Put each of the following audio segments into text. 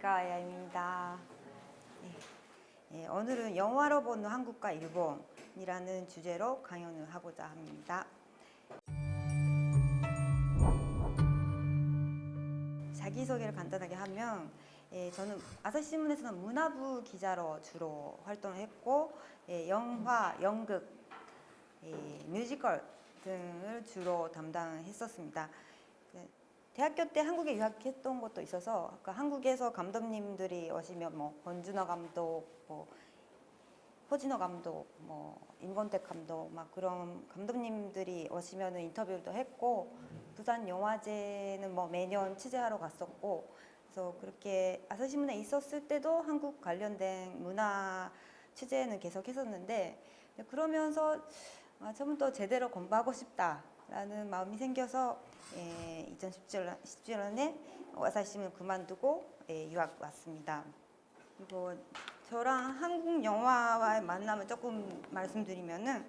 안녕하십니까, 아야입니다. 오늘은 영화로 보는 한국과 일본이라는 주제로 강연을 하고자 합니다. 자기소개를 간단하게 하면 저는 아사히신문에서는 문화부 기자로 주로 활동을 했고 영화, 연극, 뮤지컬 등을 주로 담당했었습니다. 대학교 때 한국에 유학했던 것도 있어서 한국에서 감독님들이 오시면 권준호 감독, 호진호 감독, 임권택 감독 그런 감독님들이 오시면 인터뷰도 했고 부산 영화제는 매년 취재하러 갔었고 그래서 그렇게 아사히신문에 있었을 때도 한국 관련된 문화 취재는 계속 했었는데 그러면서 처음부터 제대로 공부하고 싶다라는 마음이 생겨서 2017년에 아사히신문을 그만두고 유학 왔습니다. 그리고 저랑 한국 영화와의 만남을 조금 말씀드리면은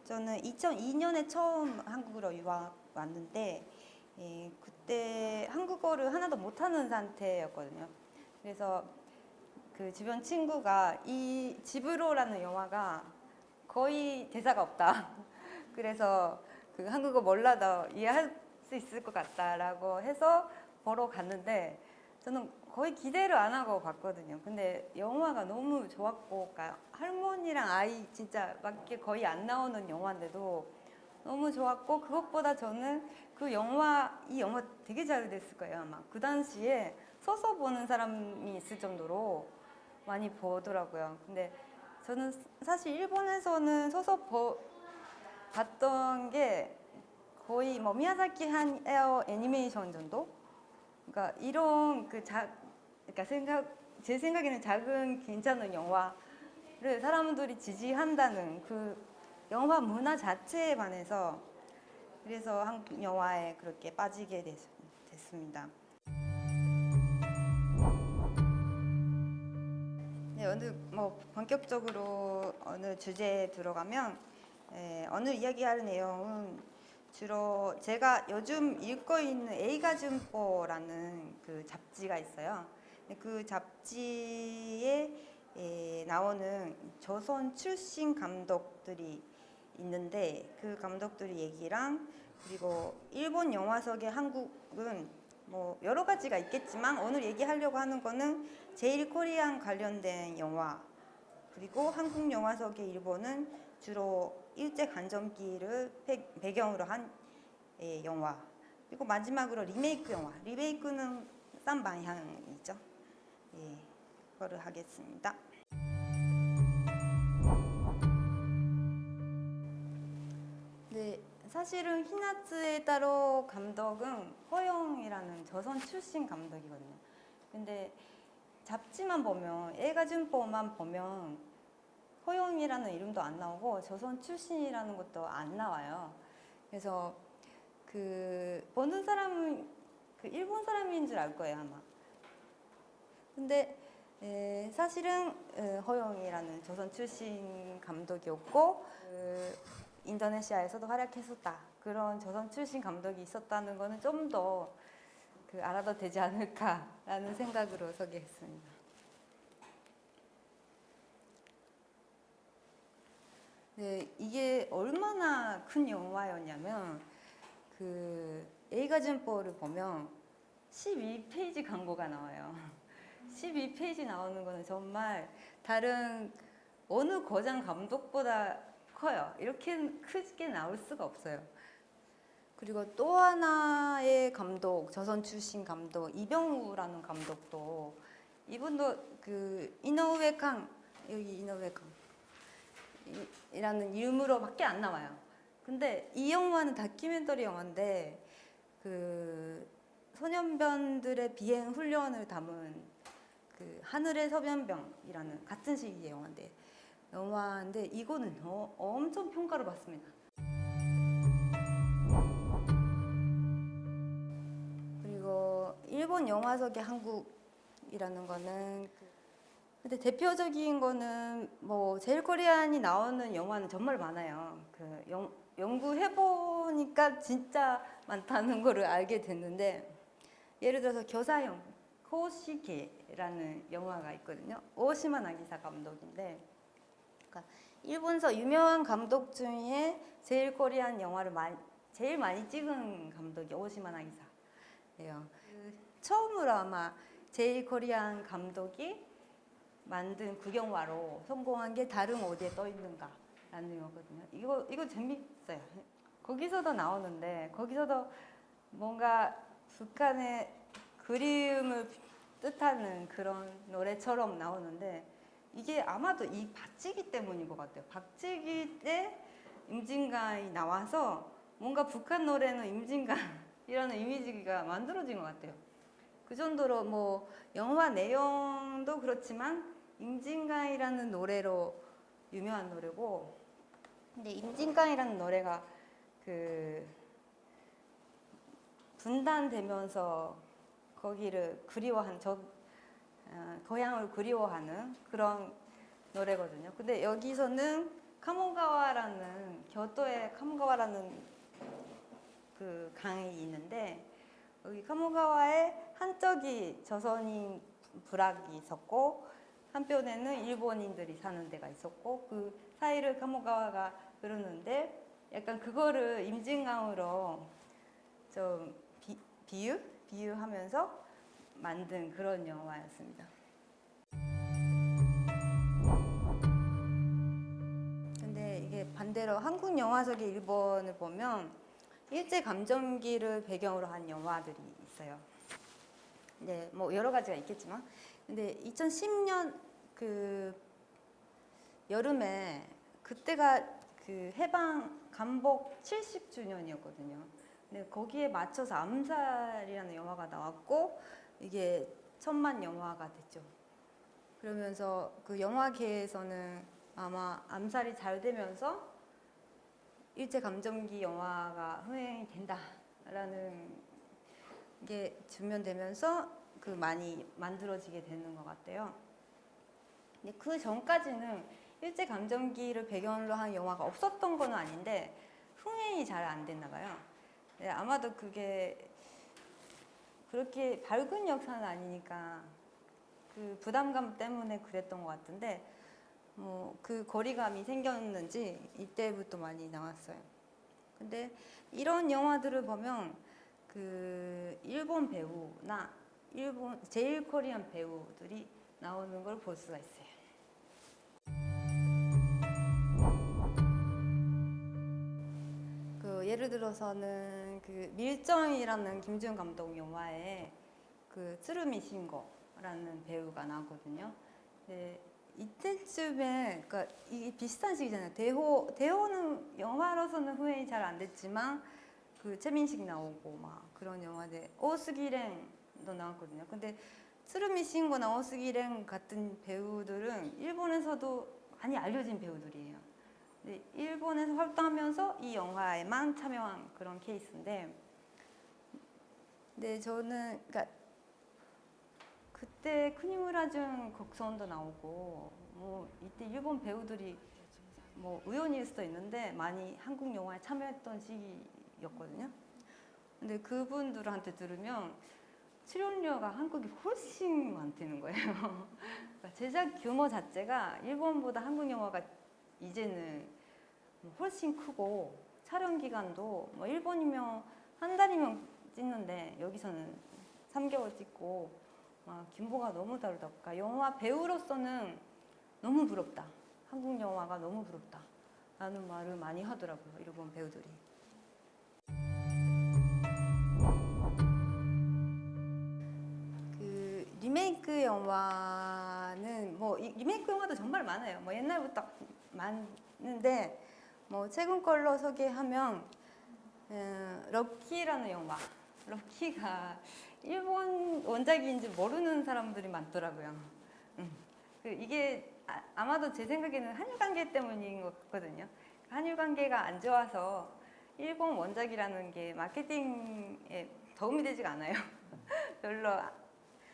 저는 2002년에 처음 한국으로 유학 왔는데 그때 한국어를 하나도 못하는 상태였거든요. 그래서 그 주변 친구가 이 집으로라는 영화가 거의 대사가 없다. 그래서 그 한국어 몰라도 이해할 수 있을 것 같다라고 해서 보러 갔는데 저는 거의 기대를 안 하고 봤거든요. 근데 영화가 너무 좋았고, 그러니까 할머니랑 아이 진짜 밖에 거의 안 나오는 영화인데도 너무 좋았고, 그것보다 저는 이 영화 되게 잘 됐을 거예요. 아마 그 당시에 서서 보는 사람이 있을 정도로 많이 보더라고요. 근데 저는 사실 일본에서는 서서 봤던 게 거의 미야자키 하야오 애니메이션 정도? 그러니까 이런 제 생각에는 작은 괜찮은 영화를 사람들이 지지한다는 그 영화 문화 자체에 반해서 그래서 한국 영화에 그렇게 빠지게 됐습니다. 네, 오늘 본격적으로 어느 주제에 들어가면 오늘 이야기할 내용은 주로 제가 요즘 읽고 있는 에이가준보라는 그 잡지가 있어요. 그 잡지에 나오는 조선 출신 감독들이 있는데 그 감독들의 얘기랑 그리고 일본 영화 속의 한국은 여러 가지가 있겠지만 오늘 얘기하려고 하는 거는 제일 코리안 관련된 영화 그리고 한국 영화 속의 일본은 주로 일제강점기를 배경으로 한 영화 그리고 마지막으로 리메이크 영화 리메이크는 싼 방향이죠. 그거를 하겠습니다. 네, 사실은 히나츠에 따로 감독은 허용이라는 조선 출신 감독이거든요. 근데 잡지만 보면 에이가준보만 보면 허용이라는 이름도 안 나오고 조선 출신이라는 것도 안 나와요. 그래서 보는 사람은 일본 사람인 줄 알 거예요 아마. 근데 사실은 허용이라는 조선 출신 감독이었고 인도네시아에서도 활약했었다. 그런 조선 출신 감독이 있었다는 거는 좀 더 알아도 되지 않을까라는 생각으로 소개했습니다. 네, 이게 얼마나 큰 영화였냐면 에이가준보를 보면 12페이지 광고가 나와요. 12페이지 나오는 거는 정말 다른 어느 거장 감독보다 커요. 이렇게 크게 나올 수가 없어요. 그리고 또 하나의 감독, 조선 출신 감독 이병우라는 감독도 이분도 이노우에 강 여기 이노우에 강 이라는 이름으로밖에 안 나와요. 근데 이 영화는 다큐멘터리 영화인데 소년변들의 비행 훈련을 담은 하늘의 소변병이라는 같은 시기의 영화인데 이거는 엄청 평가를 받습니다. 그리고 일본 영화 속의 한국이라는 거는 근데 대표적인 거는 제일 코리안이 나오는 영화는 정말 많아요. 연구해보니까 진짜 많다는 거를 알게 됐는데 예를 들어서 교사형 코시케라는 영화가 있거든요. 오시마 나기사 감독인데, 그러니까 일본에서 유명한 감독 중에 제일 코리안 영화를 제일 많이 찍은 감독이 오시마 나기사예요. 처음으로 아마 제일 코리안 감독이 만든 국영화로 성공한 게 다른 어디에 떠 있는가라는 영화거든요. 이거 재밌어요. 거기서도 나오는데 거기서도 뭔가 북한의 그리움을 뜻하는 그런 노래처럼 나오는데 이게 아마도 이 박치기 때문인 것 같아요. 박치기 때 임진강이 나와서 뭔가 북한 노래는 임진강이라는 이미지가 만들어진 것 같아요. 그 정도로 뭐 영화 내용도 그렇지만 임진강이라는 노래로 유명한 노래고, 근데 임진강이라는 노래가 그 분단되면서 거기를 고향을 그리워하는 그런 노래거든요. 근데 여기서는 교토에 카모가와라는 그 강이 있는데, 여기 카모가와에 한쪽이 조선인 부락이 있었고 한편에는 일본인들이 사는 데가 있었고, 그 사이를 카모가와가 흐르는데 약간 그거를 임진강으로 좀 비유하면서 만든 그런 영화였습니다. 근데 이게 반대로 한국 영화 속의 일본을 보면 일제 감정기를 배경으로 한 영화들이 있어요. 네, 뭐 여러 가지가 있겠지만, 근데 2010년 그 여름에 그때가 그 해방 감복 70주년이었거든요. 근데 거기에 맞춰서 암살이라는 영화가 나왔고 이게 천만 영화가 됐죠. 그러면서 그 영화계에서는 아마 암살이 잘 되면서 일제 감정기 영화가 흥행이 된다라는 게 주면되면서 그 많이 만들어지게 되는 것 같아요. 근데 그 전까지는 일제 감정기를 배경으로 한 영화가 없었던 건 아닌데 흥행이 잘 안 됐나 봐요. 네, 아마도 그게 그렇게 밝은 역사는 아니니까 그 부담감 때문에 그랬던 것 같은데, 뭐 그 거리감이 생겼는지 이때부터 많이 나왔어요. 근데 이런 영화들을 보면 그 일본 배우나 제일 코리안 배우들이 나오는 걸 볼 수가 있어요. 그 예를 들어서는 그 밀정이라는 김지훈 감독 영화에 그 츠루미 신고라는 배우가 나오거든요. 네, 이때쯤에 그러니까 이게 비슷한 시기잖아요. 대호는 영화로서는 흥행이 잘 안 됐지만 그 최민식 나오고 막 그런 영화들, 오스기랭도 나왔거든요. 근데 츠루미 신고나 오스기랭 같은 배우들은 일본에서도 많이 알려진 배우들이에요. 근데 일본에서 활동하면서 이 영화에만 참여한 그런 케이스인데, 근데 저는 그러니까 그때 쿠니무라준 곡선도 나오고 뭐 이때 일본 배우들이 뭐 우연일 수도 있는데 많이 한국 영화에 참여했던 시기였거든요. 근데 그분들한테 들으면 출연료가 한국이 훨씬 많다는 거예요. 그러니까 제작 규모 자체가 일본보다 한국 영화가 이제는 훨씬 크고, 촬영 기간도 뭐 일본이면 한 달이면 찍는데 여기서는 3개월 찍고 막 규모가 너무 다르다. 그러니까 영화 배우로서는 너무 부럽다. 한국 영화가 너무 부럽다. 라는 말을 많이 하더라고요, 일본 배우들이. 그 리메이크 영화는 뭐 리메이크 영화도 정말 많아요. 뭐 옛날부터 많은데 뭐 최근 걸로 소개하면 럭키라는 영화. 럭키가 일본 원작인지 모르는 사람들이 많더라고요. 이게 아마도 제 생각에는 한일 관계 때문인 것 같거든요. 한일 관계가 안 좋아서 일본 원작이라는 게 마케팅에 도움이 되지가 않아요. 별로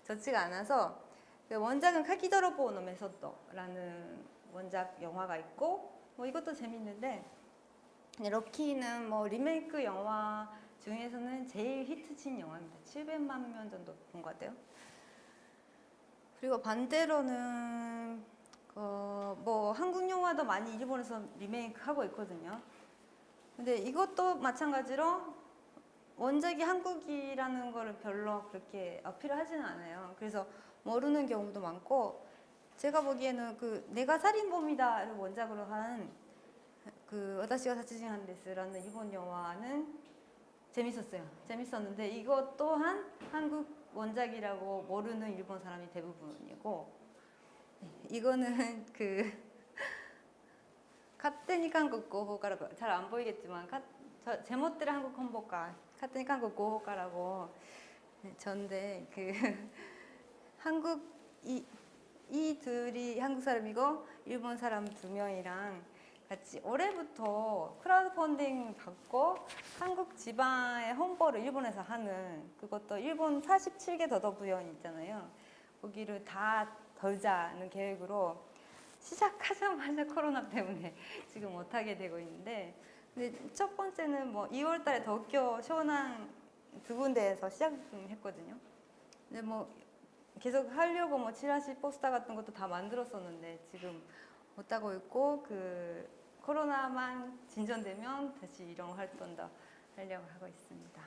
좋지가 않아서, 원작은 카키도로보 노 메소토라는 원작 영화가 있고, 뭐 이것도 재밌는데, 럭키는 뭐 리메이크 영화 중에서는 제일 히트친 영화입니다. 700만 명 정도 본 것 같아요. 그리고 반대로는 뭐 한국 영화도 많이 일본에서 리메이크 하고 있거든요. 근데 이것도 마찬가지로 원작이 한국이라는 거를 별로 그렇게 어필하지는 않아요. 그래서 모르는 경우도 많고, 제가 보기에는 그 내가 살인범이다를 원작으로 한 그 와타시가 사치진 데스라는 일본 영화는 재밌었어요. 재밌었는데 이것 또한 한국 원작이라고 모르는 일본 사람이 대부분이고, 이거는 그 카테니 한국 고호가라고, 잘 안 보이겠지만 제멋대로 한국 컴보가 카테니 한국 고호가라고 전데 그 한국 이 둘이 한국 사람이고 일본 사람 2명이랑 같이 올해부터 크라우드 펀딩 받고 한국 지방의 홍보를 일본에서 하는, 그것도 일본 47개 도덕구현 있잖아요. 거기를 다 돌자는 계획으로 시작하자마자 코로나 때문에 지금 못하게 되고 있는데, 근데 첫 번째는 뭐 2월 달에 도쿄, 쇼난 2군데에서 시작 좀 했거든요. 근데 뭐 계속 하려고 뭐チラシ 포스터 같은 것도 다 만들었었는데 지금 못하고 있고, 그 코로나만 진전되면 다시 이런 활동도 하려고 하고 있습니다.